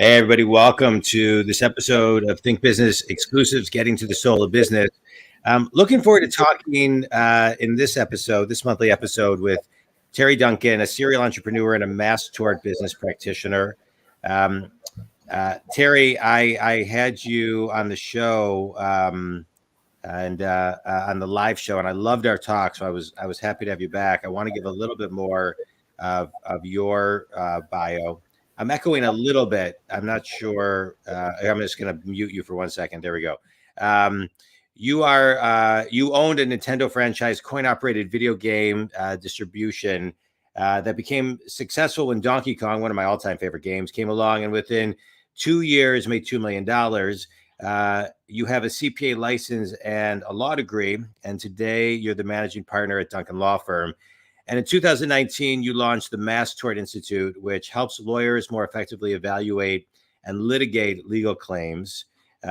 Hey, everybody, welcome to this episode of Think Business Exclusives, Getting to the Soul of Business. I'm looking forward to talking in this episode, this monthly episode, with Terry Dunken, a serial entrepreneur and a mass tort business practitioner. Terry, I had you on the show and on the live show, and I loved our talk, so I was happy to have you back. I want to give a little bit more of your bio. I'm echoing a little bit. I'm not sure. I'm just going to mute you for 1 second. There we go. You owned a Nintendo franchise coin-operated video game distribution that became successful when Donkey Kong, one of my all-time favorite games, came along, and within 2 years made $2 million. You have a CPA license and a law degree, and today you're the managing partner at Dunken Law Firm. And in 2019, you launched the Mass Tort Institute, which helps lawyers more effectively evaluate and litigate legal claims.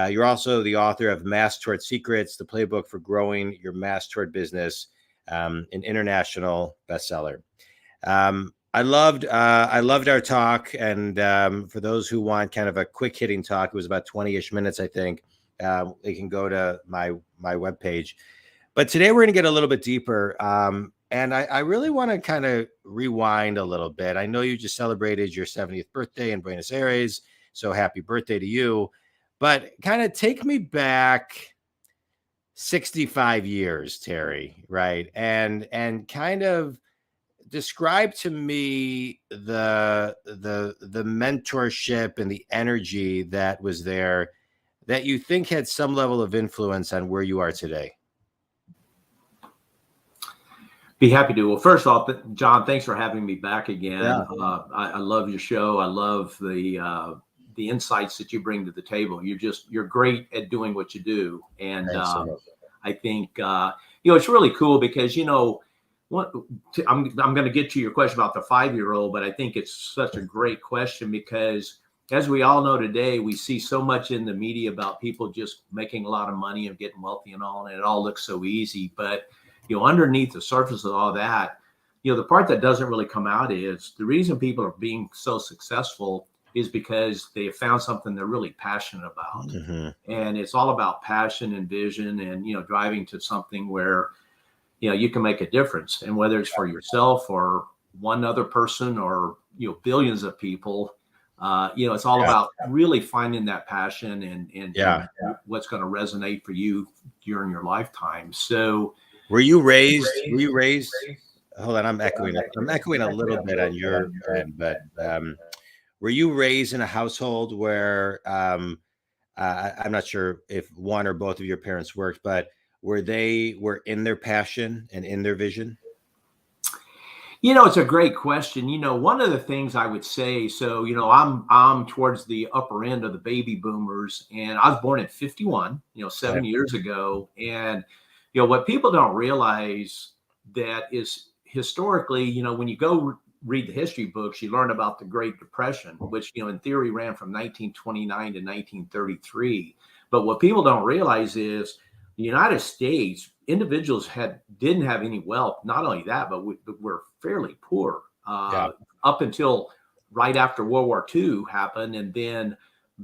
You're also the author of Mass Tort Secrets, the playbook for growing your mass tort business, an international bestseller. I loved our talk, and for those who want kind of a quick hitting talk, it was about 20-ish minutes, I think. They can go to my webpage. But today we're going to get a little bit deeper. And I really want to kind of rewind a little bit. I know you just celebrated your 70th birthday in Buenos Aires, so happy birthday to you. But kind of take me back 65 years, Terry, right? And kind of describe to me the mentorship and the energy that was there that you think had some level of influence on where you are today. Be happy to. Well, first off, John, thanks for having me back again. Yeah. I love your show. I love the insights that you bring to the table. You're great at doing what you do. And I think, it's really cool because, I'm going to get to your question about the 5-year-old, but I think it's such a great question because as we all know today, we see so much in the media about people just making a lot of money and getting wealthy and all, and it all looks so easy. But underneath the surface of all that, the part that doesn't really come out is the reason people are being so successful is because they have found something they're really passionate about. Mm-hmm. And it's all about passion and vision and, driving to something where, you can make a difference. And whether it's for yourself or one other person or, billions of people, it's all about really finding that passion and what's going to resonate for you during your lifetime. So, Were you raised? Hold on, I'm echoing a little bit on your end, but were you raised in a household where I'm not sure if one or both of your parents worked, but were in their passion and in their vision? It's a great question. One of the things I would say, so, I'm towards the upper end of the baby boomers, and I was born in 51, 7 years ago. And what people don't realize that is historically, when you go read the history books, you learn about the Great Depression, which, in theory ran from 1929 to 1933. But what people don't realize is the United States, individuals didn't have any wealth. Not only that, but we're fairly poor up until right after World War II happened. And then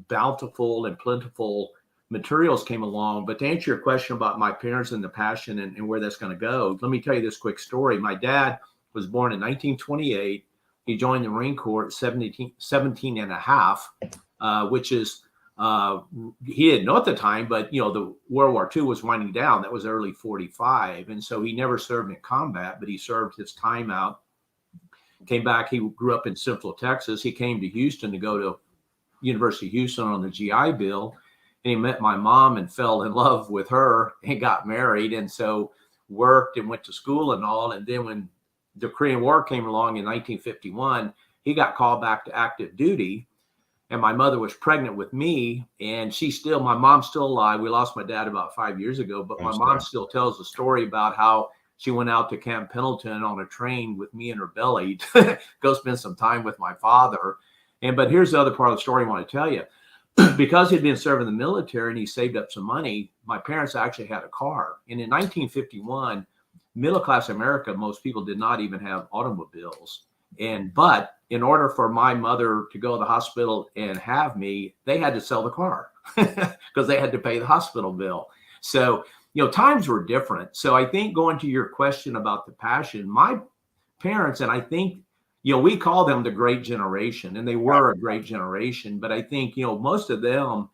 bountiful and plentiful materials came along. But to answer your question about my parents and the passion and where that's going to go, let me tell you this quick story. My dad was born in 1928. He joined the Marine Corps at 17 and a half, which is, he didn't know at the time, but, the World War II was winding down. That was early 45. And so he never served in combat, but he served his time out, came back. He grew up in Central Texas. He came to Houston to go to University of Houston on the GI Bill. And he met my mom and fell in love with her and got married. And so worked and went to school and all. And then when the Korean War came along in 1951, he got called back to active duty. And my mother was pregnant with me, and my mom's still alive. We lost my dad about 5 years ago, but my mom still tells the story about how she went out to Camp Pendleton on a train with me in her belly to go spend some time with my father. But here's the other part of the story I want to tell you. Because he'd been serving in the military and he saved up some money, my parents actually had a car. And in 1951, middle-class America, most people did not even have automobiles. But in order for my mother to go to the hospital and have me, they had to sell the car because they had to pay the hospital bill. So, times were different. So I think, going to your question about the passion, my parents, and I think, we call them the great generation, and they were a great generation. But I think, most of them,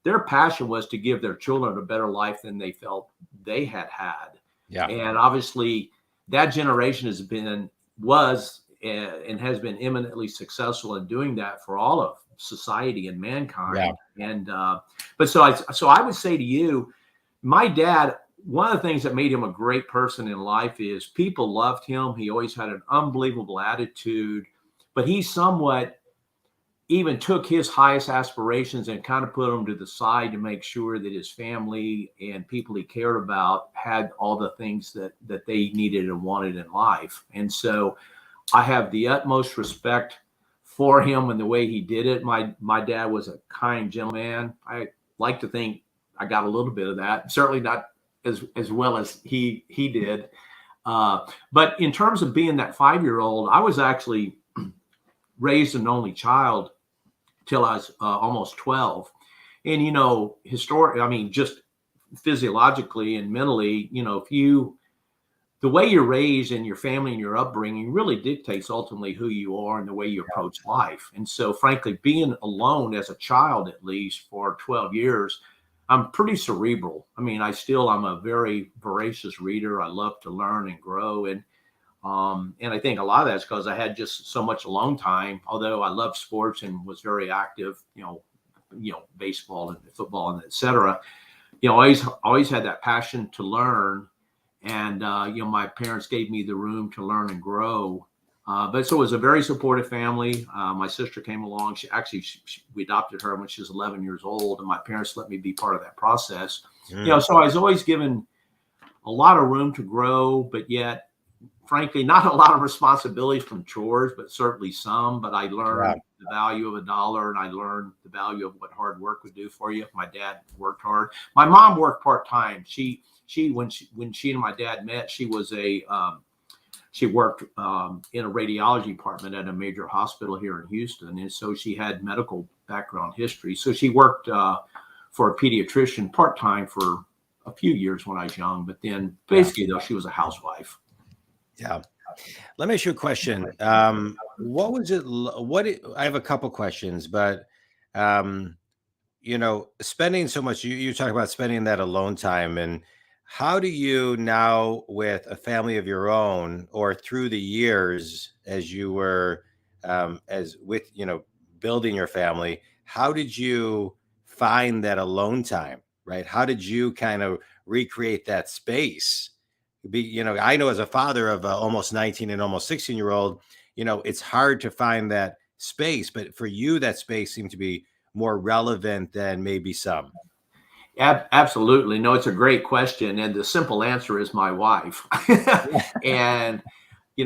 their passion was to give their children a better life than they felt they had had. Yeah. And obviously that generation was and has been eminently successful in doing that for all of society and mankind. Yeah. And but so I would say to you, my dad, one of the things that made him a great person in life is people loved him. He always had an unbelievable attitude, but he somewhat even took his highest aspirations and kind of put them to the side to make sure that his family and people he cared about had all the things that they needed and wanted in life. And so I have the utmost respect for him and the way he did it. My dad was a kind gentleman. I like to think I got a little bit of that, certainly not as well as he did. But in terms of being that 5-year-old, I was actually raised an only child till I was almost 12. And, just physiologically and mentally, the way you're raised and your family and your upbringing really dictates ultimately who you are and the way you approach life. And so, frankly, being alone as a child, at least for 12 years, I'm pretty cerebral. I'm a very voracious reader. I love to learn and grow. And I think a lot of that's because I had just so much alone time, although I loved sports and was very active, baseball and football and et cetera. Always had that passion to learn. And, my parents gave me the room to learn and grow. But so it was a very supportive family. My sister came along. We adopted her when she was 11 years old, and my parents let me be part of that process. So I was always given a lot of room to grow, but yet, frankly, not a lot of responsibilities from chores, but certainly some. But I learned the value of $1, and I learned the value of what hard work would do for you. My dad worked hard. My mom worked part-time. When she and my dad met, she worked in a radiology department at a major hospital here in Houston. And so she had medical background history. So she worked for a pediatrician part-time for a few years when I was young. But then basically, though, she was a housewife. Yeah. Let me ask you a question. What was it? I have a couple questions, but, spending so much, you talk about spending that alone time, and how do you now, with a family of your own, or through the years as you were, building your family, how did you find that alone time, right? How did you kind of recreate that space? I know as a father of almost 19 and almost 16-year-old, it's hard to find that space, but for you, that space seemed to be more relevant than maybe some. Absolutely. No, it's a great question. And the simple answer is my wife. And,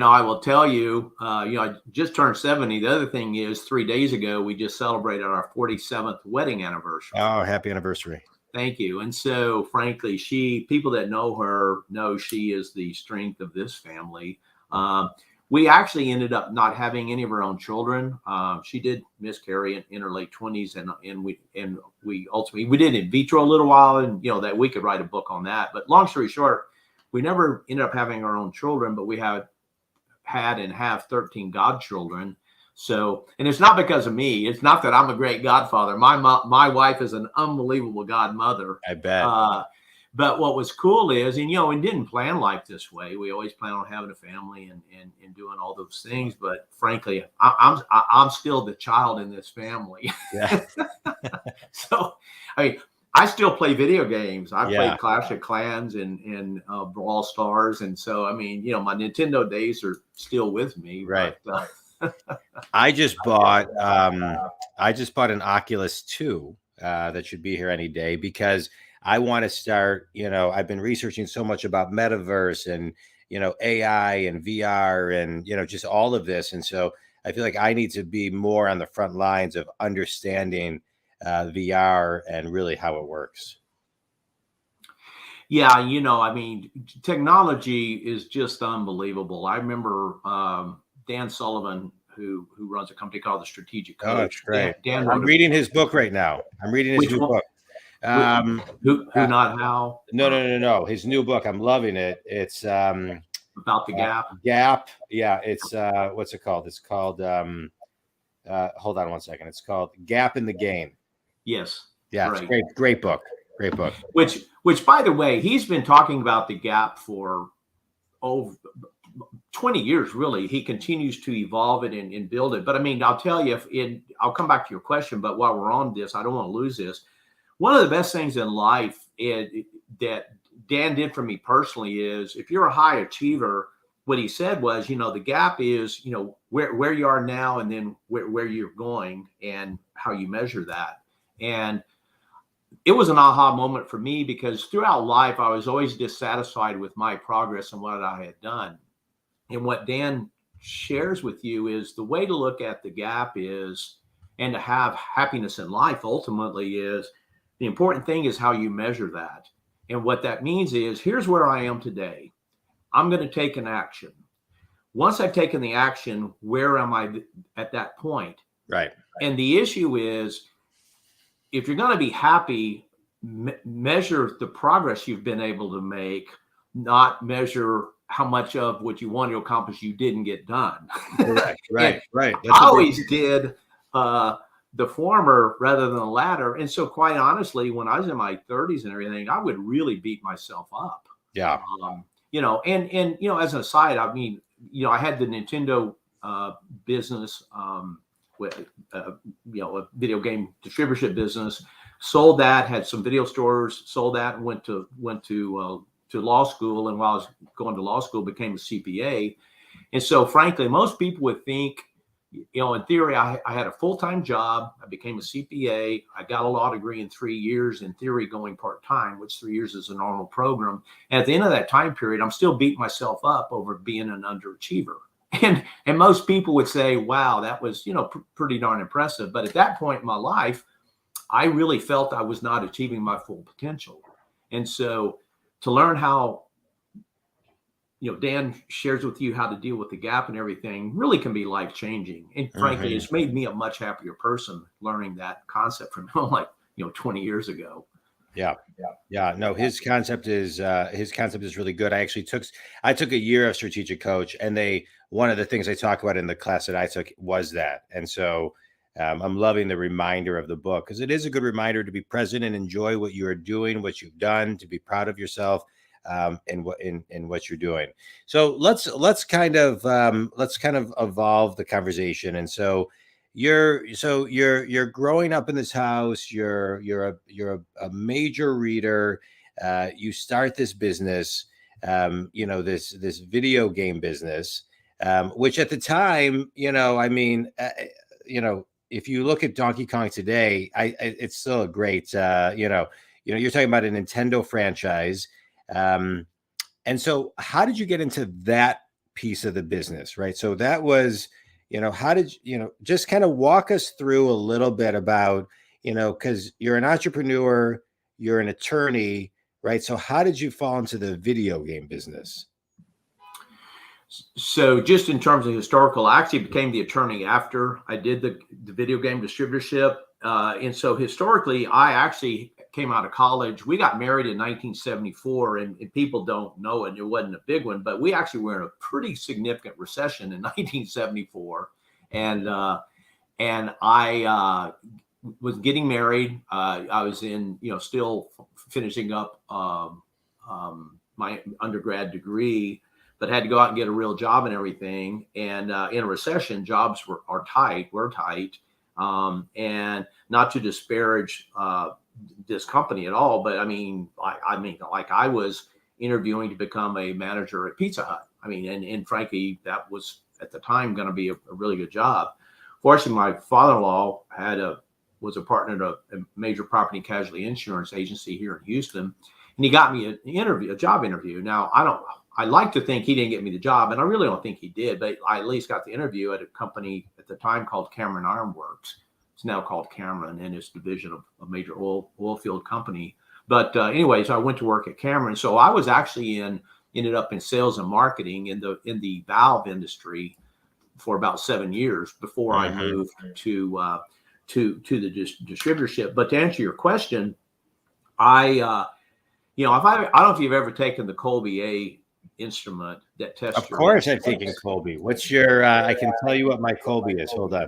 I will tell you, I just turned 70. The other thing is 3 days ago, we just celebrated our 47th wedding anniversary. Oh, happy anniversary. Thank you. And so, frankly, people that know her know she is the strength of this family. We actually ended up not having any of her own children. She did miscarry in her late 20s, and we ultimately did in vitro a little while, and that we could write a book on that. But long story short, we never ended up having our own children, but we had and have 13 godchildren. So, and it's not because of me. It's not that I'm a great godfather. My wife is an unbelievable godmother. I bet. But what was cool is, and didn't plan life this way. We always plan on having a family and doing all those things. But frankly, I'm still the child in this family. Yeah. So, I still play video games. I played Clash of Clans and Brawl Stars. And so, my Nintendo days are still with me. Right. But, I just bought an Oculus 2 that should be here any day, because I want to start, I've been researching so much about metaverse and, AI and VR and, just all of this. And so I feel like I need to be more on the front lines of understanding VR and really how it works. Yeah. Technology is just unbelievable. I remember Dan Sullivan, who runs a company called the Strategic Oh, that's Coach. great. Dan I'm wrote reading his book right now. I'm reading his which new one? book. Who Uh, not how? no. His new book. I'm loving it. It's About the gap. Gap. Yeah. It's what's it called? It's called hold on one second. It's called Gap in the Game. Yes. Yeah, Right. it's great book. Great book. Which by the way, he's been talking about the gap for over 20 years, really. He continues to evolve it and build it. But I mean, I'll tell you, I'll come back to your question, but while we're on this, I don't want to lose this. One of the best things in life that Dan did for me personally is if you're a high achiever, what he said was, the gap is, where you are now and then where you're going and how you measure that. And it was an aha moment for me because throughout life, I was always dissatisfied with my progress and what I had done. And what Dan shares with you is the way to look at the gap is, and to have happiness in life ultimately is, the important thing is how you measure that. And what that means is, here's where I am today. I'm going to take an action. Once I've taken the action, where am I at that point? Right. And the issue is, if you're going to be happy, measure the progress you've been able to make, not measure how much of what you want to accomplish you didn't get done. Right. I always did the former rather than the latter. And so quite honestly, when I was in my 30s and everything, I would really beat myself up. Yeah. And as an aside, I mean, I had the Nintendo business, with a video game distributorship business, sold that, had some video stores, sold that, and went to law school. And while I was going to law school, became a CPA. And so frankly, most people would think, in theory, I had a full-time job. I became a CPA. I got a law degree in 3 years, in theory, going part-time, which 3 years is a normal program. And at the end of that time period, I'm still beating myself up over being an underachiever. And most people would say, wow, that was, pretty darn impressive. But at that point in my life, I really felt I was not achieving my full potential. And so to learn how, Dan shares with you how to deal with the gap and everything really can be life-changing. And frankly, it's made me a much happier person learning that concept from him, 20 years ago. Yeah. No, his concept is really good. I took a year of strategic coach, and one of the things I talk about in the class that I took was that. And so I'm loving the reminder of the book, because it is a good reminder to be present and enjoy what you are doing, what you've done, to be proud of yourself, and what you're doing. So let's kind of evolve the conversation. And so you're growing up in this house. You're a major reader. You start this business, this video game business, which at the time, if you look at Donkey Kong today, it's still a great, you're talking about a Nintendo franchise. And so how did you get into that piece of the business, right? So that was, how did just kind of walk us through a little bit about, because you're an entrepreneur, you're an attorney, right? So how did you fall into the video game business? So just in terms of historical, I actually became the attorney after I did the video game distributorship. And so historically, I actually came out of college. We got married in 1974, and people don't know it. It wasn't a big one, but we actually were in a pretty significant recession in 1974. And I was getting married. I was still finishing up my undergrad degree, but had to go out and get a real job and everything. And in a recession, jobs were tight. And not to disparage this company at all, but I mean, I was interviewing to become a manager at Pizza Hut. And frankly, that was at the time going to be a really good job. Fortunately, my father-in-law was a partner at a major property casualty insurance agency here in Houston, and he got me a job interview. Now, I like to think he didn't get me the job, and I really don't think he did, but I at least got the interview at a company at the time called Cameron Iron Works. It's now called Cameron, and it's a division of a major oil field company. But anyways, I went to work at Cameron. So I was actually ended up in sales and marketing in the valve industry for about 7 years before I moved to the distributorship. But to answer your question, I don't know if you've ever taken the Colby A instrument that tests. Of course, I've taken Colby. What's your? I can tell you what my Colby is. Hold on.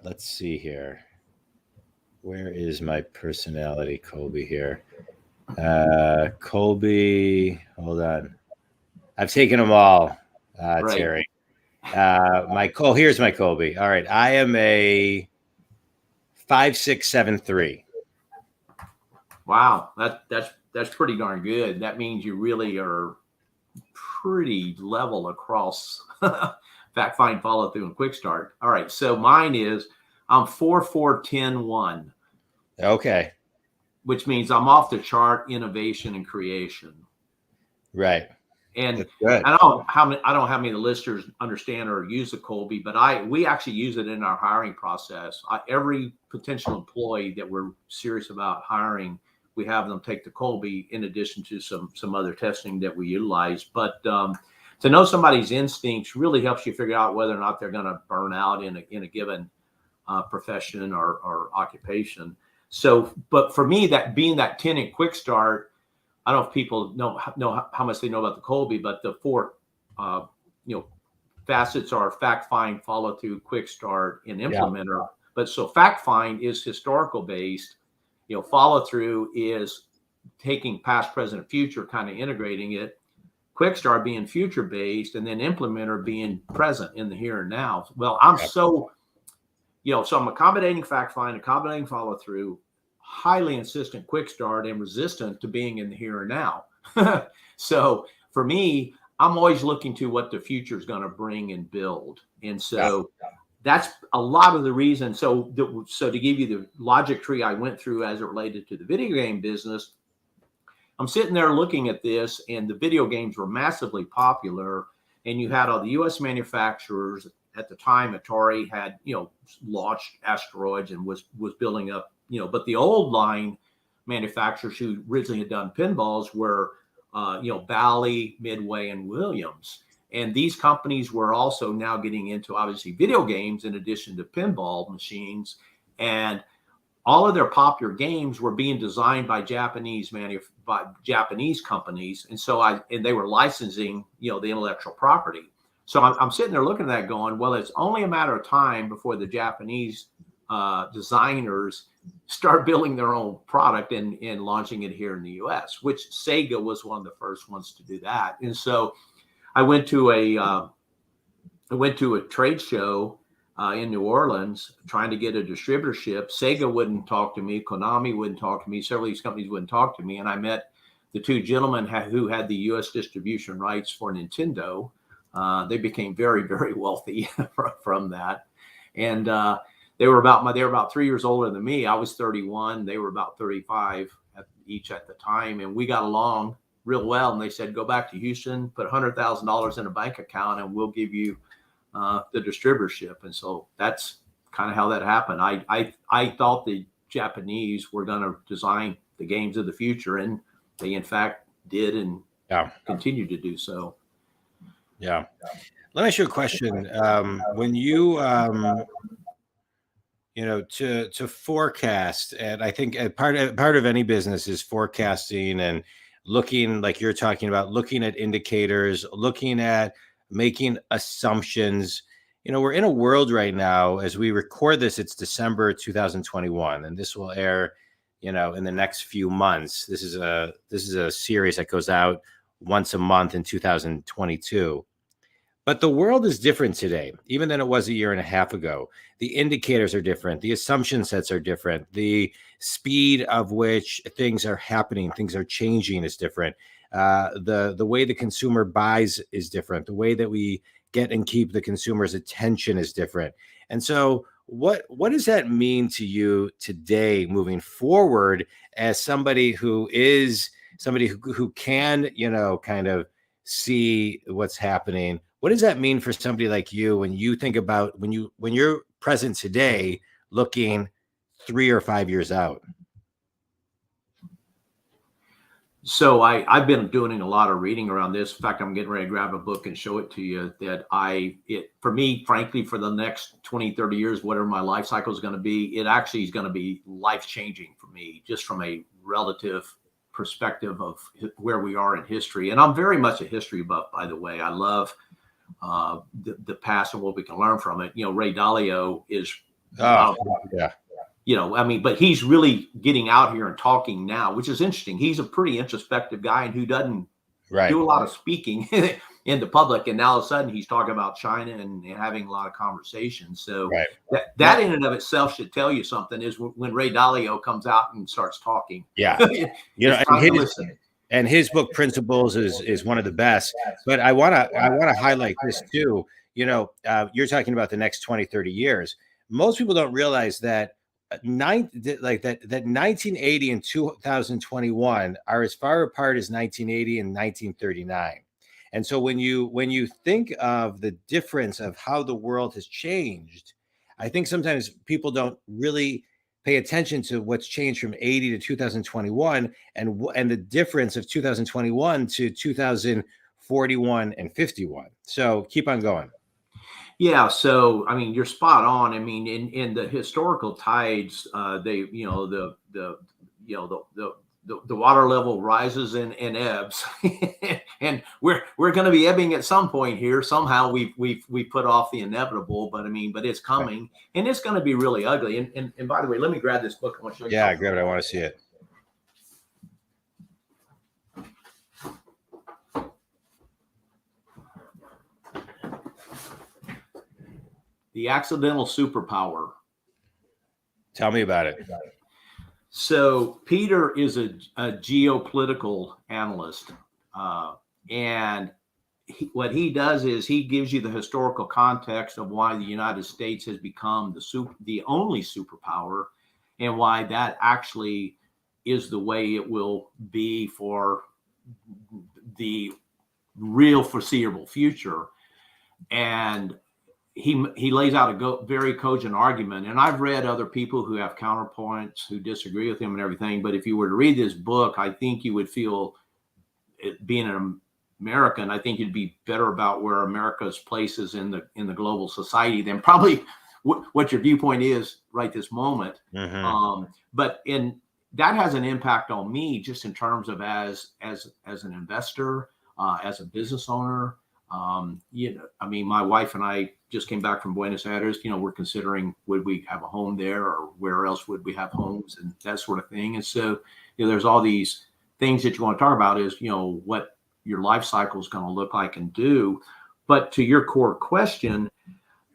Let's see here. Where is my personality Colby here? Colby, hold on. I've taken them all, Terry. Here's my Colby. All right, I am a 5673. Wow, that's pretty darn good. That means you really are pretty level across fact find, follow through, and quick start. All right, so mine is I'm 4-4-10-1. Okay. Which means I'm off the chart, innovation and creation. Right. And I don't know how many of the listeners understand or use the Colby, but we actually use it in our hiring process. Every potential employee that we're serious about hiring, we have them take the Colby in addition to some other testing that we utilize. But to know somebody's instincts really helps you figure out whether or not they're going to burn out in a given profession or occupation. So, but for me, that being that 10 and quick start, I don't know if people know how much they know about the Colby, but the four, facets are fact find, follow through, quick start, and implementer. Yeah. But so fact find is historical based, follow through is taking past, present, future, kind of integrating it. Quick start being future based, and then implementer being present in the here and now. Well, I'm so I'm accommodating fact find, accommodating follow through, highly insistent quick start, and resistant to being in the here and now. So for me, I'm always looking to what the future is going to bring and build. And so that's a lot of the reason. So to give you the logic tree I went through as it related to the video game business, I'm sitting there looking at this, and the video games were massively popular, and you had all the U.S. manufacturers. At the time, Atari had, launched asteroids and was building up, but the old line manufacturers who originally had done pinballs were, Bally, Midway, and Williams. And these companies were also now getting into obviously video games in addition to pinball machines. And all of their popular games were being designed by Japanese companies. And so they were licensing, the intellectual property. So I'm sitting there looking at that going, well, it's only a matter of time before the Japanese designers start building their own product and launching it here in the U.S., which Sega was one of the first ones to do that. And so I went to a trade show in New Orleans trying to get a distributorship. Sega wouldn't talk to me. Konami wouldn't talk to me. Several of these companies wouldn't talk to me. And I met the two gentlemen who had the U.S. distribution rights for Nintendo. They became very, very wealthy from that. And they were about 3 years older than me. I was 31. They were about 35 each at the time. And we got along real well. And they said, go back to Houston, put $100,000 in a bank account, and we'll give you the distributorship. And so that's kind of how that happened. I thought the Japanese were going to design the games of the future, and they in fact did and continue to do so. Yeah. Let me ask you a question. When you, to forecast, and I think part of any business is forecasting and looking, like you're talking about, looking at indicators, looking at making assumptions. We're in a world right now, as we record this, it's December 2021, and this will air, in the next few months. This is a series that goes out once a month in 2022. But the world is different today, even than it was a year and a half ago. The indicators are different. The assumption sets are different. The speed of which things are happening, things are changing is different. The way the consumer buys is different. The way that we get and keep the consumer's attention is different. And so what does that mean to you today moving forward as somebody who can, kind of see what's happening? What does that mean for somebody like you when you think about when you're present today, looking 3 or 5 years out? So I've been doing a lot of reading around this. In fact, I'm getting ready to grab a book and show it to you for me, frankly, for the next 20, 30 years, whatever my life cycle is going to be, it actually is going to be life changing for me, just from a relative perspective of where we are in history. And I'm very much a history buff, by the way. I love the past and what we can learn from it. Ray Dalio is, Oh, yeah. But he's really getting out here and talking now, which is interesting. He's a pretty introspective guy and who doesn't do a lot of speaking in the public. And now all of a sudden he's talking about China and having a lot of conversations. So that in and of itself should tell you something, is when Ray Dalio comes out and starts talking. Yeah. And his book Principles is one of the best. But I want to highlight this too. You're talking about the next 20, 30 years. Most people don't realize that 1980 and 2021 are as far apart as 1980 and 1939. And so when you think of the difference of how the world has changed, I think sometimes people don't really pay attention to what's changed from 80 to 2021 and the difference of 2021 to 2041 and 51. So keep on going. Yeah, so you're spot on. In the historical tides, the water level rises and ebbs, and we're going to be ebbing at some point here. Somehow we put off the inevitable, but it's coming, and it's going to be really ugly. And by the way, let me grab this book. I want to show you. Yeah, grab it. I want to see it. The Accidental Superpower. Tell me about it. So Peter is a geopolitical analyst, and what he does is he gives you the historical context of why the United States has become the only superpower, and why that actually is the way it will be for the real foreseeable future. And he lays out a very cogent argument. And I've read other people who have counterpoints, who disagree with him and everything. But if you were to read this book, I think you would feel, being an American, I think you'd be better about where America's place is in the global society than probably what your viewpoint is right this moment. Mm-hmm. But that has an impact on me, just in terms of as an investor, as a business owner. My wife and I just came back from Buenos Aires. We're considering, would we have a home there, or where else would we have homes, and that sort of thing. And so, there's all these things that you want to talk about, is, what your life cycle is going to look like and do. But to your core question,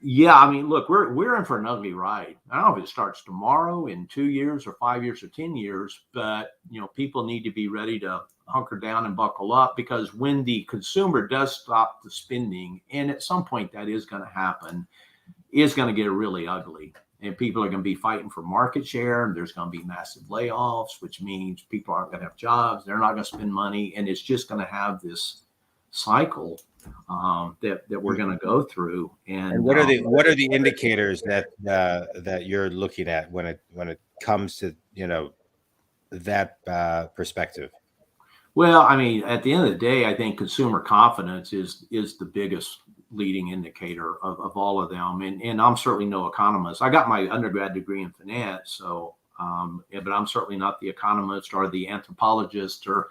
look, we're in for an ugly ride. I don't know if it starts tomorrow, in 2 years or 5 years or 10 years, but, people need to be ready to hunker down and buckle up, because when the consumer does stop the spending, and at some point that is going to happen, it's going to get really ugly, and people are going to be fighting for market share, and there's going to be massive layoffs, which means people aren't going to have jobs, they're not going to spend money, and it's just going to have this cycle that we're going to go through. And what are the indicators that you're looking at when it comes to that perspective? Well, at the end of the day, I think consumer confidence is the biggest leading indicator of all of them. And I'm certainly no economist. I got my undergrad degree in finance, so but I'm certainly not the economist or the anthropologist, or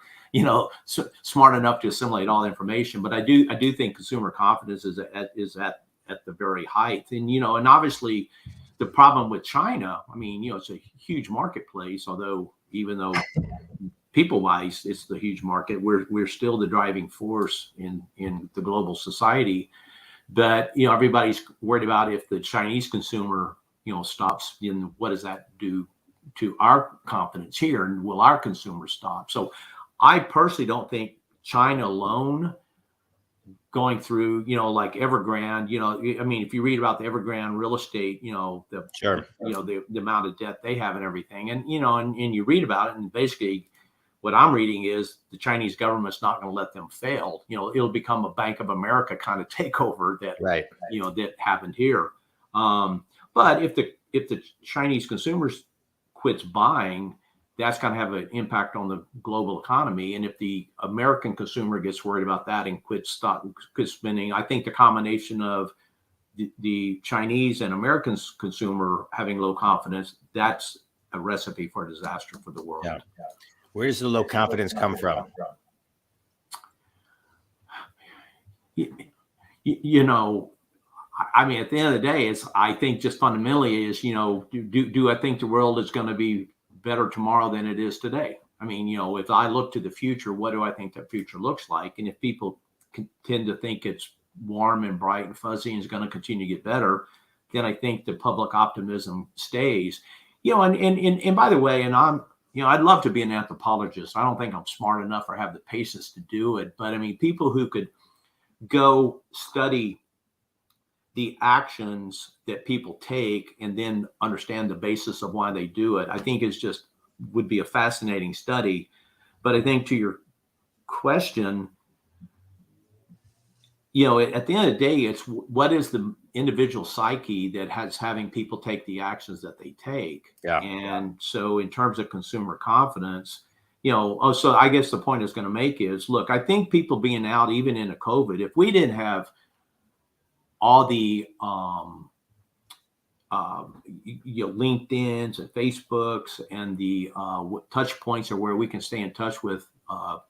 smart enough to assimilate all the information. But I do think consumer confidence is at the very height. And and obviously the problem with China, it's a huge marketplace, even though people-wise, it's the huge market. We're still the driving force in the global society. But everybody's worried about, if the Chinese consumer stops, what does that do to our confidence here, and will our consumers stop? So I personally don't think China alone, going through like Evergrande, if you read about the Evergrande real estate, the amount of debt they have and everything, and and you read about it, and basically what I'm reading is the Chinese government's not going to let them fail. It'll become a Bank of America kind of takeover that that happened here. But if the Chinese consumers quits buying, that's going to have an impact on the global economy. And if the American consumer gets worried about that and quit spending, I think the combination of the Chinese and American consumer having low confidence, that's a recipe for disaster for the world. Yeah. Where does the low confidence come from? You know, I mean, at the end of the day, I think just fundamentally is, do I think the world is going to be better tomorrow than it is today? I mean, if I look to the future, what do I think that future looks like? And if people tend to think it's warm and bright and fuzzy and is going to continue to get better, then I think the public optimism stays. And by the way, and I'd love to be an anthropologist. I don't think I'm smart enough or have the patience to do it. But I mean, people who could go study the actions that people take and then understand the basis of why they do it, I think would be a fascinating study. But I think to your question, at the end of the day, it's what is the individual psyche that has having people take the actions that they take. Yeah. And so in terms of consumer confidence, so I guess the point I was going to make is, look, I think people being out, even in a COVID, if we didn't have all the LinkedIn's and Facebooks and the touch points are where we can stay in touch with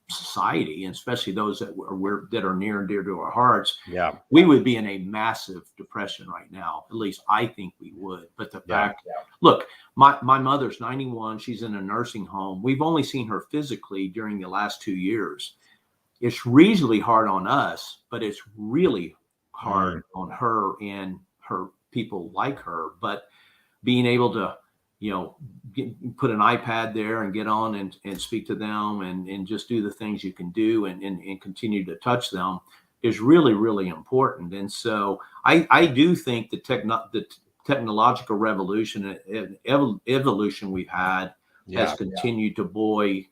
society, and especially those that are near and dear to our hearts. Yeah, we would be in a massive depression right now. At least I think we would. But the fact, look, my mother's 91. She's in a nursing home. We've only seen her physically during the last 2 years. It's reasonably hard on us, but it's really hard on her and her people like her. But being able to put an iPad there and get on and speak to them and just do the things you can do and continue to touch them is really, really important. And so I do think the technological revolution and evolution we've had has continued to buoy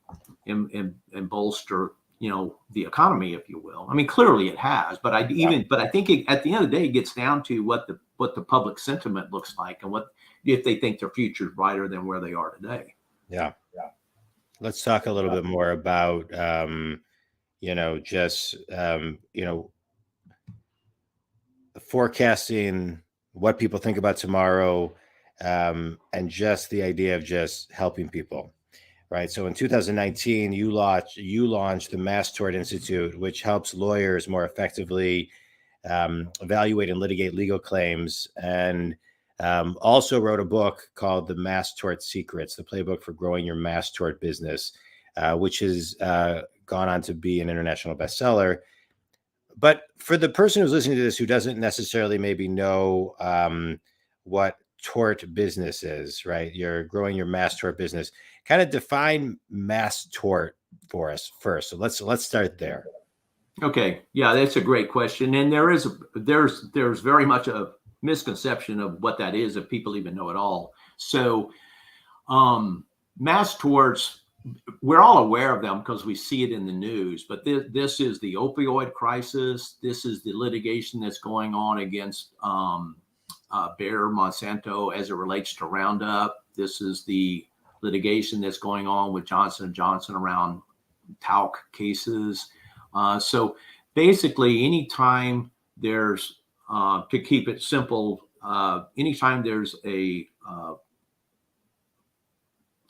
and bolster, the economy, if you will. I mean, clearly it has, but I think at the end of the day, it gets down to what the public sentiment looks like and if they think their future is brighter than where they are today. Yeah. Let's talk a little bit more about, forecasting what people think about tomorrow, and just the idea of just helping people, right? So in 2019, you launched the Mass Tort Institute, which helps lawyers more effectively evaluate and litigate legal claims, and also wrote a book called The Mass Tort Secrets, the playbook for growing your mass tort business, which has gone on to be an international bestseller. But for the person who's listening to this who doesn't necessarily maybe know what tort business is, right? You're growing your mass tort business. Kind of define mass tort for us first. So let's start there. Okay. Yeah, that's a great question. And there's very much a misconception of what that is, if people even know it all. So mass torts, we're all aware of them because we see it in the news, but this is the opioid crisis. This is the litigation that's going on against Bayer Monsanto as it relates to Roundup. This is the litigation that's going on with Johnson & Johnson around talc cases. So basically, anytime there's to keep it simple, anytime there's a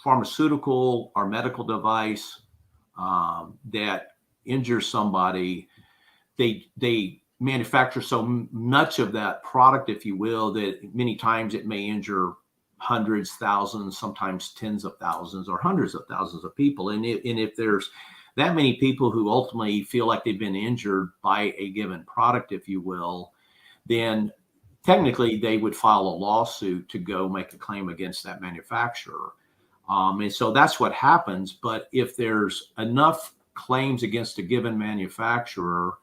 pharmaceutical or medical device that injures somebody, they manufacture so much of that product, if you will, that many times it may injure hundreds, thousands, sometimes tens of thousands or hundreds of thousands of people. And if there's that many people who ultimately feel like they've been injured by a given product, if you will, then technically they would file a lawsuit to go make a claim against that manufacturer. And so that's what happens. But if there's enough claims against a given manufacturer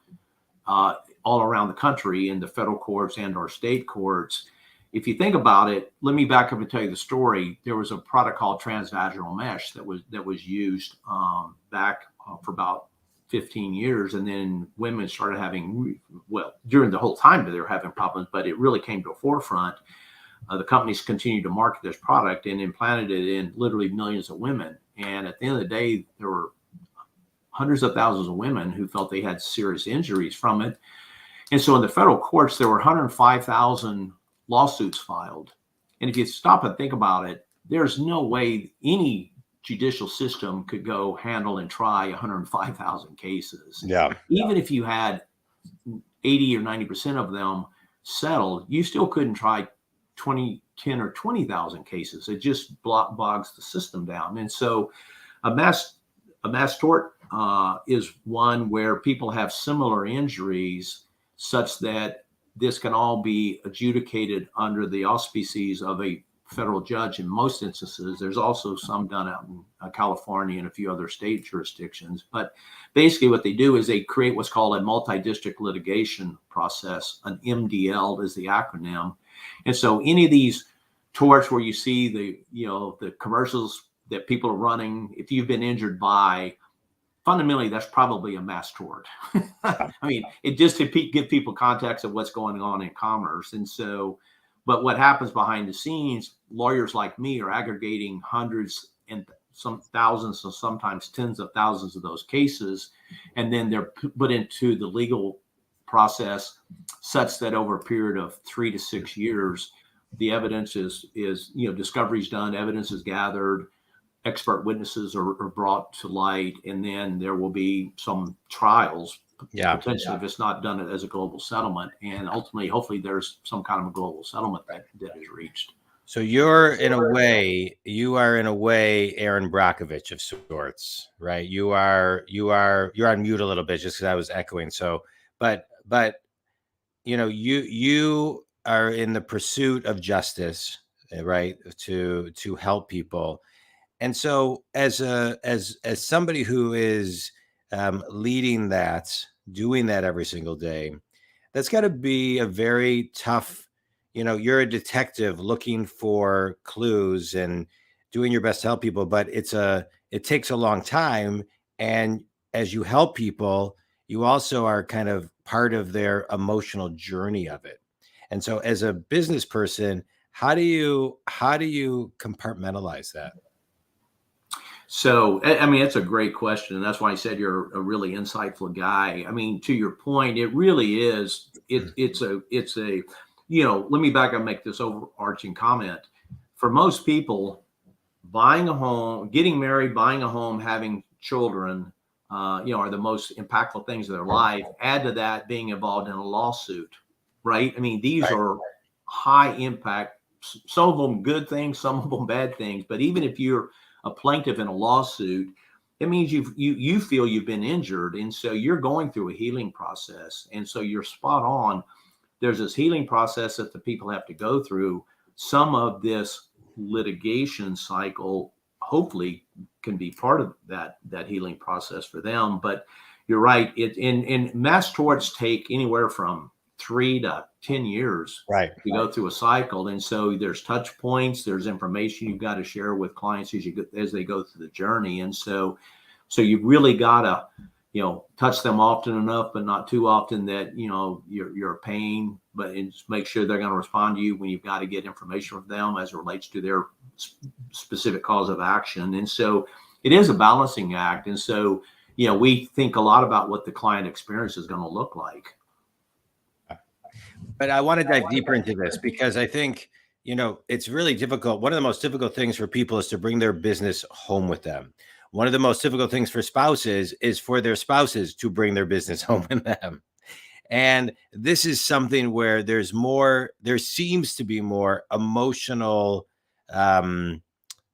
all around the country in the federal courts and or state courts, if you think about it, let me back up and tell you the story. There was a product called transvaginal mesh that was used back for about 15 years. And then women started having, during the whole time that they were having problems, but it really came to a forefront. The companies continued to market this product and implanted it in literally millions of women. And at the end of the day, there were hundreds of thousands of women who felt they had serious injuries from it. And so in the federal courts, there were 105,000 lawsuits filed. And if you stop and think about it, there's no way any judicial system could go handle and try 105,000 cases. Yeah. Even if you had 80 or 90% of them settled, you still couldn't try 10 or 20,000 cases. It just bogs the system down. And so a mass tort is one where people have similar injuries such that this can all be adjudicated under the auspices of a federal judge in most instances. There's also some done out in California and a few other state jurisdictions. But basically what they do is they create what's called a multi-district litigation process. An MDL is the acronym. And so any of these torts where you see the commercials that people are running, if you've been injured by, fundamentally, that's probably a mass tort. I mean, it just to give people context of what's going on in commerce. And so, but what happens behind the scenes, lawyers like me are aggregating hundreds and some thousands and sometimes tens of thousands of those cases. And then they're put into the legal process such that over a period of 3 to 6 years, the evidence is discovery is done, evidence is gathered, expert witnesses are brought to light, and then there will be some trials, potentially if it's not done as a global settlement. And ultimately, hopefully there's some kind of a global settlement that is reached. So you are in a way Aaron Brockovich of sorts, right? You're on mute a little bit just because I was echoing. So, but you are in the pursuit of justice, right? To help people. And so as somebody who is leading that, doing that every single day, that's got to be a very tough, you're a detective looking for clues and doing your best to help people, but it takes a long time. And as you help people, you also are kind of part of their emotional journey of it. And so as a business person, how do you compartmentalize that? So, I mean, it's a great question. And that's why I said you're a really insightful guy. I mean, to your point, it really is, it's a, let me back up and make this overarching comment. For most people, buying a home, getting married, buying a home, having children, are the most impactful things of their life. Add to that being involved in a lawsuit, right? I mean, these are high impact, some of them good things, some of them bad things. But even if you're a plaintiff in a lawsuit, it means you feel you've been injured. And so you're going through a healing process. And so you're spot on. There's this healing process that the people have to go through. Some of this litigation cycle hopefully can be part of that healing process for them. But you're right. In mass torts take anywhere from 3 to 10 years to go through a cycle. And so there's touch points, there's information you've got to share with clients as they go through the journey. And so you've really got to, touch them often enough, but not too often that, you're a pain, but just make sure they're going to respond to you when you've got to get information from them as it relates to their specific cause of action. And so it is a balancing act. And so, we think a lot about what the client experience is going to look like. But I want to dive deeper into this because I think, it's really difficult. One of the most difficult things for people is to bring their business home with them. One of the most difficult things for spouses is for their spouses to bring their business home with them. And this is something where there seems to be more emotional, I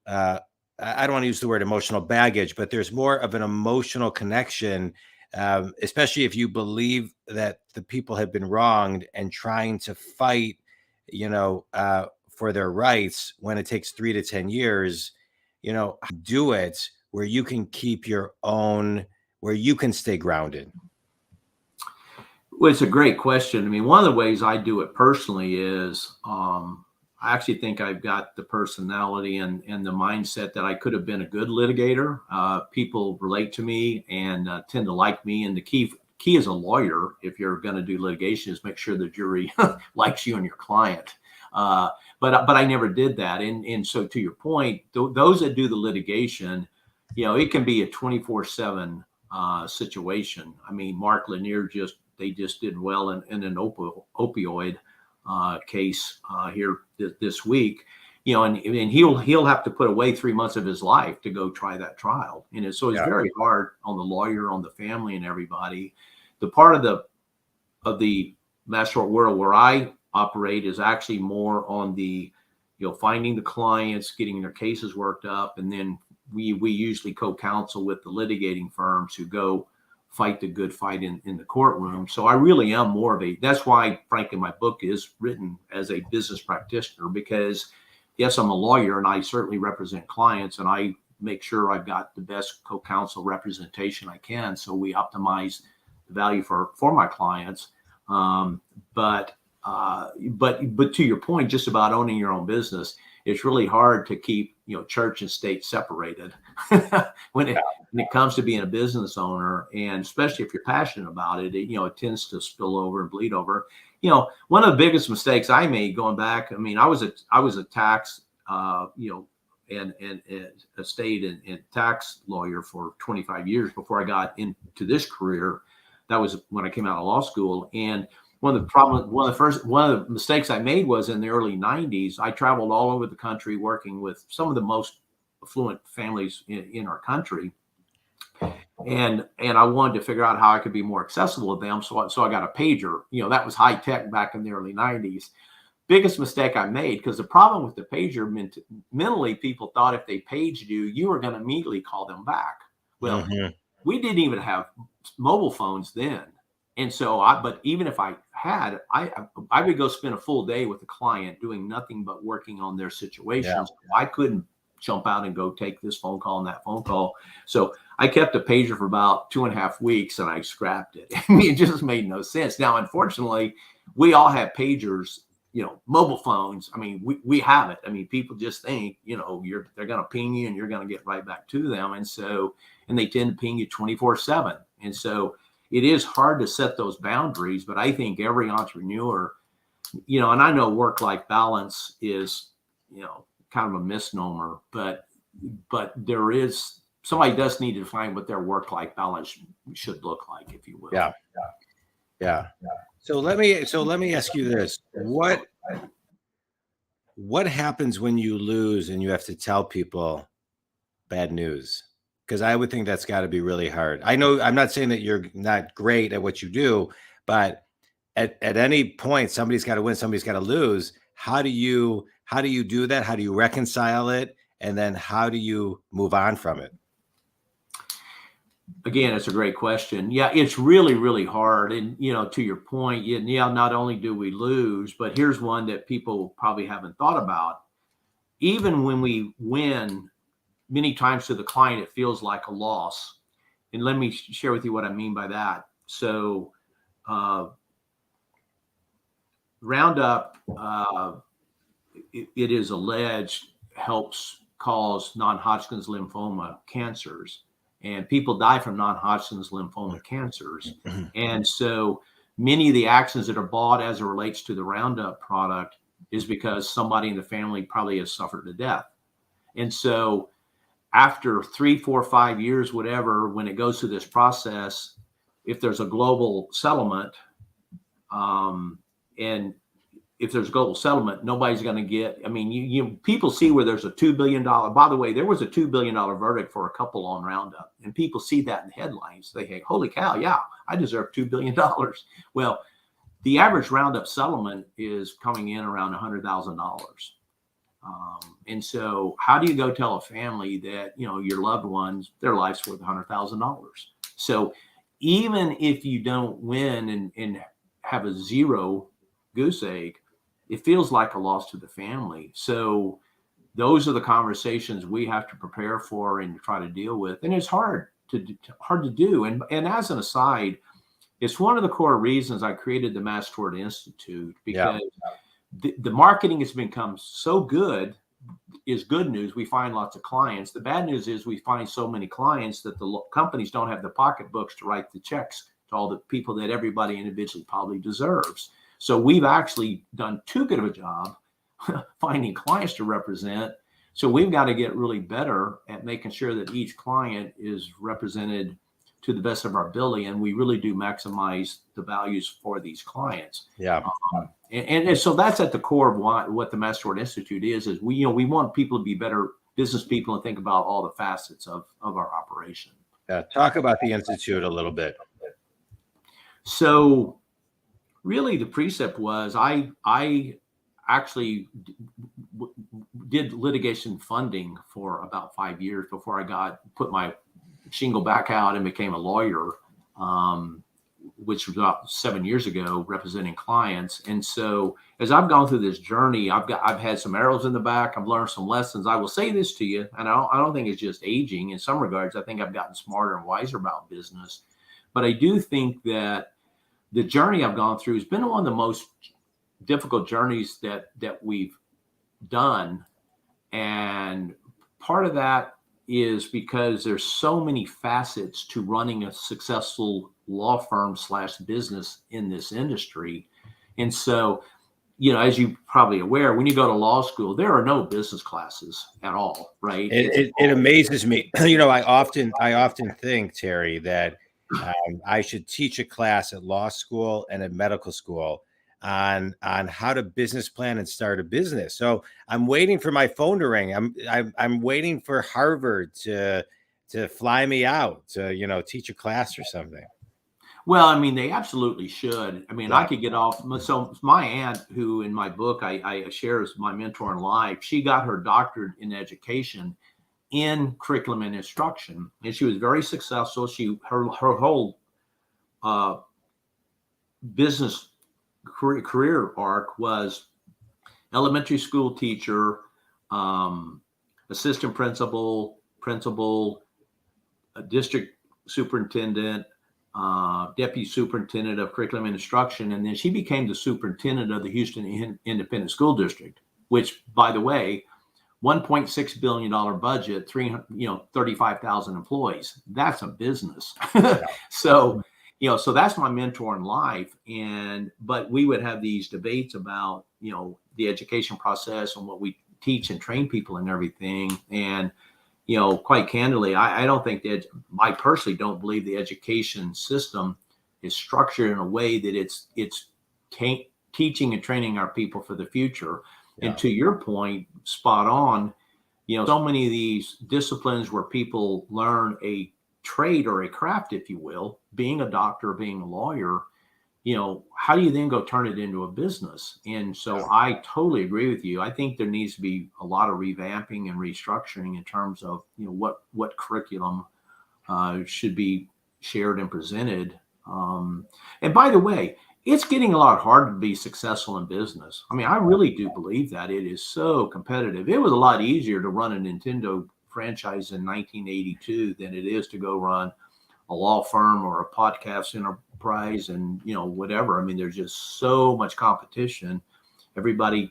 don't want to use the word emotional baggage, but there's more of an emotional connection, especially if you believe that the people have been wronged and trying to fight, for their rights when it takes 3 to 10 years, do it where you can keep your own, where you can stay grounded. Well, it's a great question. I mean, one of the ways I do it personally is I actually think I've got the personality and the mindset that I could have been a good litigator. People relate to me and tend to like me. And the key as a lawyer, if you're going to do litigation, is make sure the jury likes you and your client. But I never did that. And so to your point, those that do the litigation, it can be a 24/7 situation. I mean, Mark Lanier they just did well in an opioid case here this week. And he'll have to put away 3 months of his life to go try that trial. And so it's very hard on the lawyer, on the family, and everybody. The part of the Mass Tort world where I operate is actually more on the, finding the clients, getting their cases worked up, and then we usually co-counsel with the litigating firms who go fight the good fight in the courtroom. So I really am more of that's why, frankly, my book is written as a business practitioner, because yes, I'm a lawyer and I certainly represent clients, and I make sure I've got the best co-counsel representation I can, so we optimize the value for my clients. But to your point, just about owning your own business, it's really hard to keep, church and state separated when it comes to being a business owner. And especially if you're passionate about it, it tends to spill over and bleed over. One of the biggest mistakes I made going back, I mean, I was a tax, and estate and tax lawyer for 25 years before I got into this career. That was when I came out of law school. And one of the mistakes I made was in the early 90s, I traveled all over the country working with some of the most affluent families in our country. And I wanted to figure out how I could be more accessible to them. So I got a pager. That was high tech back in the early 90s. Biggest mistake I made, because the problem with the pager, mentally, people thought if they paged you, you were going to immediately call them back. Well, we didn't even have mobile phones then. And so but even if I had, I would go spend a full day with a client doing nothing but working on their situations. Yeah. I couldn't jump out and go take this phone call and that phone call. So I kept a pager for about 2.5 weeks and I scrapped it. I mean, it just made no sense. Now, unfortunately, we all have pagers, mobile phones. I mean, we have it. I mean, people just think, they're going to ping you and you're going to get right back to them. And they tend to ping you 24/7. And so it is hard to set those boundaries, but I think every entrepreneur, and I know work-life balance is, kind of a misnomer, but somebody does need to define what their work-life balance should look like, if you will. Yeah. So let me ask you this: what happens when you lose and you have to tell people bad news? Because I would think that's got to be really hard. I know I'm not saying that you're not great at what you do, but at any point, somebody's got to win, somebody's got to lose. How do you do that? How do you reconcile it? And then how do you move on from it? Again, it's a great question. Yeah, it's really, really hard. And, to your point, not only do we lose, but here's one that people probably haven't thought about. Even when we win, many times to the client, it feels like a loss. And let me share with you what I mean by that. So Roundup, it is alleged, helps cause non-Hodgkin's lymphoma cancers. And people die from non-Hodgkin's lymphoma cancers. And so many of the actions that are bought as it relates to the Roundup product is because somebody in the family probably has suffered a death. And so after 3, 4, 5 years, whatever, when it goes through this process, if there's a global settlement, and if there's a global settlement, nobody's going to get, I mean, people see where there's a $2 billion, by the way, there was a $2 billion verdict for a couple on Roundup, and people see that in the headlines. They think, holy cow, yeah, I deserve $2 billion. Well, the average Roundup settlement is coming in around $100,000. And so how do you go tell a family that, your loved ones, their life's worth $100,000? So even if you don't win and have a zero goose egg, it feels like a loss to the family. So those are the conversations we have to prepare for and try to deal with. And it's hard to do. And as an aside, it's one of the core reasons I created the Mass Tort Institute, because the marketing has become so good. Is good news. We find lots of clients. The bad news is we find so many clients that the companies don't have the pocketbooks to write the checks to all the people that everybody individually probably deserves. So we've actually done too good of a job finding clients to represent So we've got to get really better at making sure that each client is represented to the best of our ability, and we really do maximize the values for these clients. Yeah. And so that's at the core of what the Mass Tort Institute is we want people to be better business people and think about all the facets of our operation. Talk about the Institute a little bit. So really the precept was I actually did litigation funding for about 5 years before I put my shingle back out and became a lawyer, which was about 7 years ago, representing clients. And so as I've gone through this journey, I've had some arrows in the back. I've learned some lessons. I will say this to you, and I don't think it's just aging. In some regards, I think I've gotten smarter and wiser about business. But I do think that the journey I've gone through has been one of the most difficult journeys that we've done. And part of that is because there's so many facets to running a successful law firm / business in this industry. And so, as you're probably aware, when you go to law school, there are no business classes at all, right? It amazes me. I often think, Terry, that I should teach a class at law school and at medical school on how to business plan and start a business. So I'm waiting for my phone to ring. I'm waiting for Harvard to fly me out to teach a class or something. Well, I mean, they absolutely should. I mean, Yeah. I could get off. So my aunt, who in my book I share as my mentor in life, she got her doctorate in education in curriculum and instruction, and she was very successful. Her whole business career arc was elementary school teacher, assistant principal, district superintendent, deputy superintendent of curriculum and instruction, and then she became the superintendent of the Houston Independent School District, which, by the way, $1.6 billion budget, 35,000 employees. That's a business. So that's my mentor in life. But we would have these debates about, the education process and what we teach and train people and everything. And, quite candidly, I don't think that I personally don't believe the education system is structured in a way that it's teaching and training our people for the future. Yeah. And to your point, spot on, so many of these disciplines where people learn a trade or a craft, if you will, being a doctor, being a lawyer, how do you then go turn it into a business? And so I totally agree with you. I think there needs to be a lot of revamping and restructuring in terms of, what curriculum should be shared and presented. And by the way, it's getting a lot harder to be successful in business. I mean, I really do believe that it is so competitive. It was a lot easier to run a Nintendo franchise in 1982 than it is to go run a law firm or a podcast enterprise and, whatever. I mean, there's just so much competition. Everybody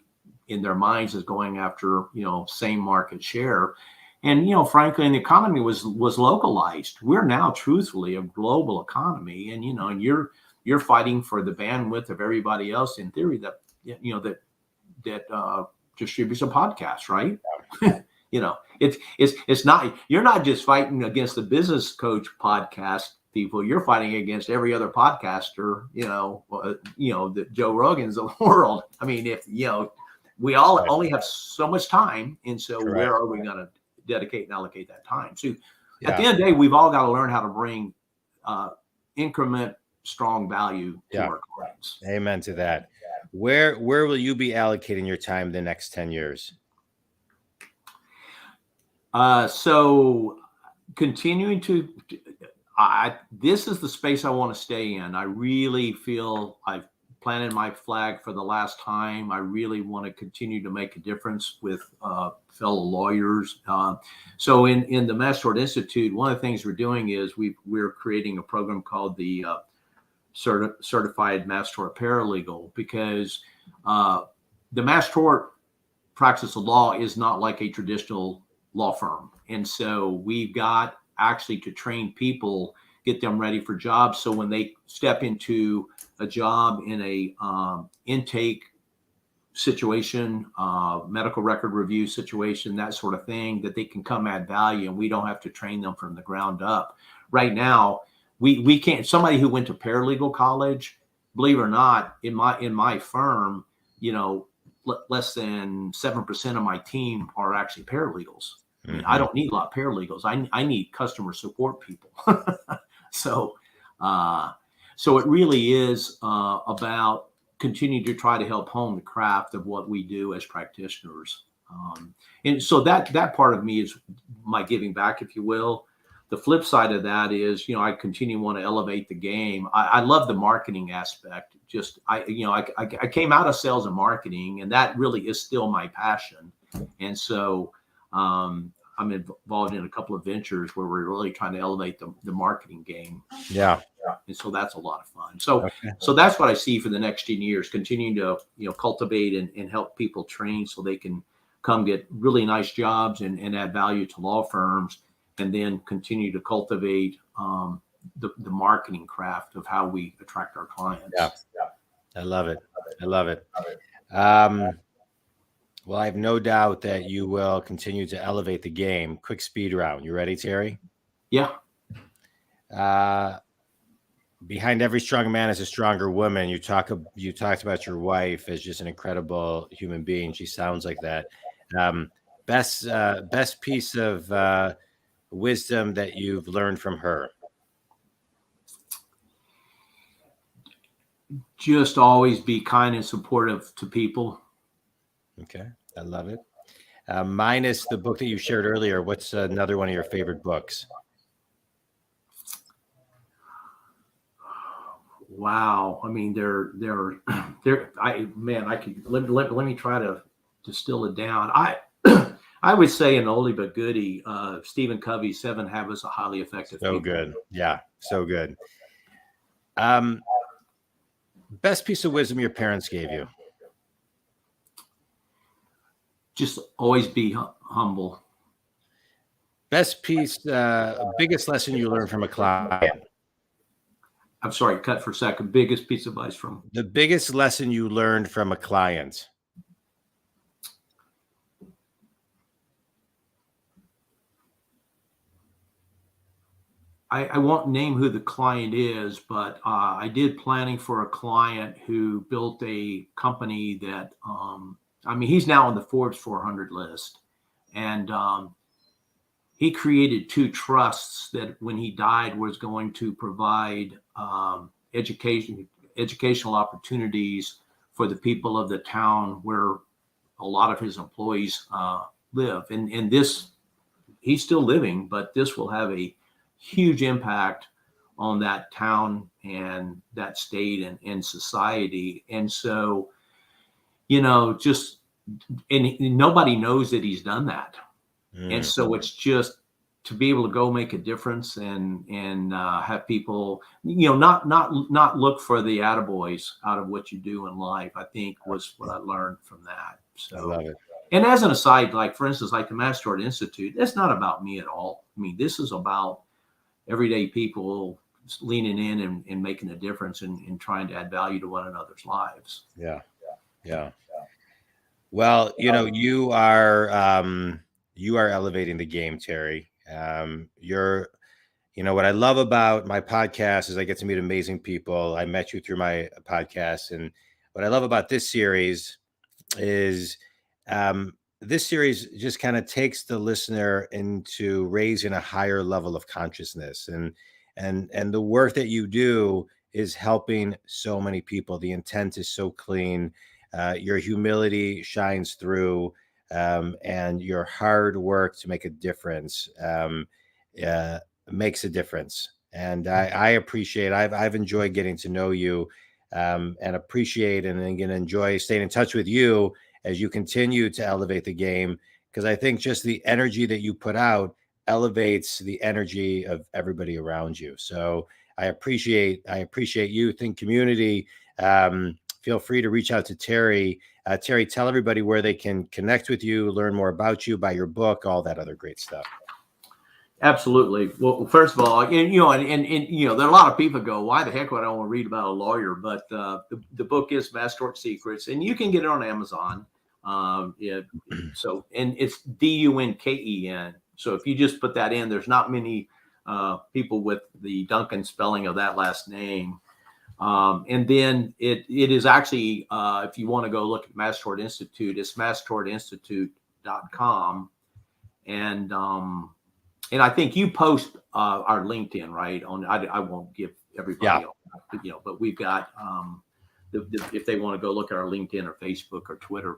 in their minds is going after, same market share. And, frankly, the economy was localized. We're now truthfully a global economy. And, and you're fighting for the bandwidth of everybody else in theory that distributes a podcast, right? It's not, you're not just fighting against the Business Coach podcast people. You're fighting against every other podcaster, the Joe Rogans of the world. I mean, if, we all only have so much time. And so where are we going to dedicate and allocate that time? So at the end of the day, we've all got to learn how to bring increment strong value to our clients. Amen to that. Where will you be allocating your time the next 10 years? So continuing this is the space I want to stay in. I really feel I've planted my flag for the last time. I really want to continue to make a difference with fellow lawyers. So in the Mass Tort Institute, one of the things we're doing is we're creating a program called the Certified Mass Tort Paralegal, because the Mass Tort practice of law is not like a traditional law firm. And so we've got actually to train people, get them ready for jobs. So when they step into a job in a intake situation, medical record review situation, that sort of thing, that they can come add value, and we don't have to train them from the ground up. Right now, we can't. Somebody who went to paralegal college, believe it or not, in my firm, less than 7% of my team are actually paralegals. I mean, I don't need a lot of paralegals. I need customer support people. So it really is about continuing to try to help hone the craft of what we do as practitioners. And so that part of me is my giving back, if you will. The flip side of that is, I continue to want to elevate the game. I love the marketing aspect. I came out of sales and marketing, and that really is still my passion. And so I'm involved in a couple of ventures where we're really trying to elevate the marketing game. Yeah. And so that's a lot of fun. So that's what I see for the next 10 years, continuing to, cultivate and help people train so they can come get really nice jobs and add value to law firms, and then continue to cultivate the marketing craft of how we attract our clients. Yeah. I love it. Well, I have no doubt that you will continue to elevate the game. Quick speed round. You ready, Terry? Yeah. Behind every strong man is a stronger woman. You talked about your wife as just an incredible human being. She sounds like that. Best piece of wisdom that you've learned from her? Just always be kind and supportive to people. Okay, I love it. Minus the book that you shared earlier, what's another one of your favorite books? Wow, I mean, let me try to distill it down. I would say an oldie but goodie, Stephen Covey's 7 Habits of Highly Effective People. So good. Yeah, so good. Best piece of wisdom your parents gave you? Just always be humble. Best piece, biggest lesson you learned from a client? I'm sorry, cut for a second. Biggest piece of advice from? The biggest lesson you learned from a client? I won't name who the client is, but I did planning for a client who built a company that, he's now on the Forbes 400 list. And he created 2 trusts that when he died was going to provide educational opportunities for the people of the town where a lot of his employees live. And this, he's still living, but this will have a huge impact on that town and that state and society. And so, and nobody knows that he's done that. And so it's just to be able to go make a difference and have people, not look for the attaboys out of what you do in life, I think was what I learned from that. So I love it. And as an aside, like for instance, like the Mass Tort Institute, it's not about me at all. I mean, this is about everyday people leaning in and making a difference and trying to add value to one another's lives. Yeah. Well, you are elevating the game, Terry. What I love about my podcast is I get to meet amazing people. I met you through my podcast. And what I love about this series is this series just kind of takes the listener into raising a higher level of consciousness. And the work that you do is helping so many people. The intent is so clean. Your humility shines through, and your hard work to make a difference makes a difference. And I appreciate, I've enjoyed getting to know you, and appreciate and going to enjoy staying in touch with you as you continue to elevate the game, because I think just the energy that you put out elevates the energy of everybody around you. So I appreciate you. Think community. Feel free to reach out to Terry. Terry, tell everybody where they can connect with you, learn more about you, buy your book, all that other great stuff. Absolutely. Well, first of all, and there are a lot of people go, why the heck would I want to read about a lawyer? But the book is Mass Tort Secrets, and you can get it on Amazon. And it's Dunken. So if you just put that in, there's not many people with the Duncan spelling of that last name. And then it is actually, if you want to go look at Mass Tort Institute, it's masstortinstitute.com. And I think you post our LinkedIn, right? I won't give everybody, but we've got if they want to go look at our LinkedIn or Facebook or Twitter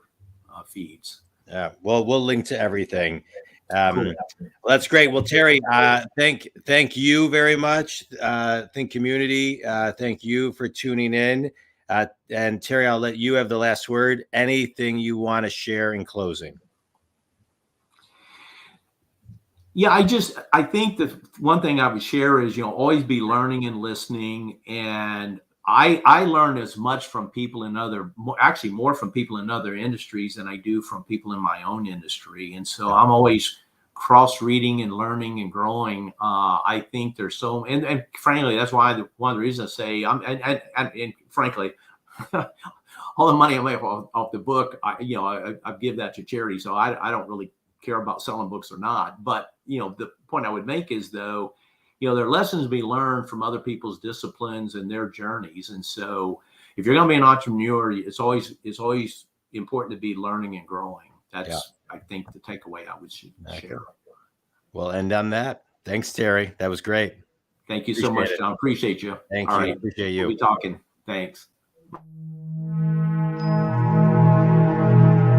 feeds. Yeah, well, we'll link to everything. Cool. Well, that's great. Well, Terry, thank you very much. Think community. Thank you for tuning in. And Terry, I'll let you have the last word. Anything you want to share in closing? Yeah, I think that one thing I would share is, always be learning and listening. And I learn as much from people in more from people in other industries than I do from people in my own industry. And so I'm always cross-reading and learning and growing. I think there's and frankly, that's why one of the reasons I say, and frankly, all the money I make off the book, I give that to charity. So I don't really care about selling books or not. But, the point I would make is, though, there are lessons to be learned from other people's disciplines and their journeys. And so if you're going to be an entrepreneur, it's always important to be learning and growing. That's, I think, the takeaway I would share. We'll end on that. Thanks, Terry. That was great. Thank you so much, John. Appreciate you. Thank you. Appreciate you. We'll be talking. Thanks.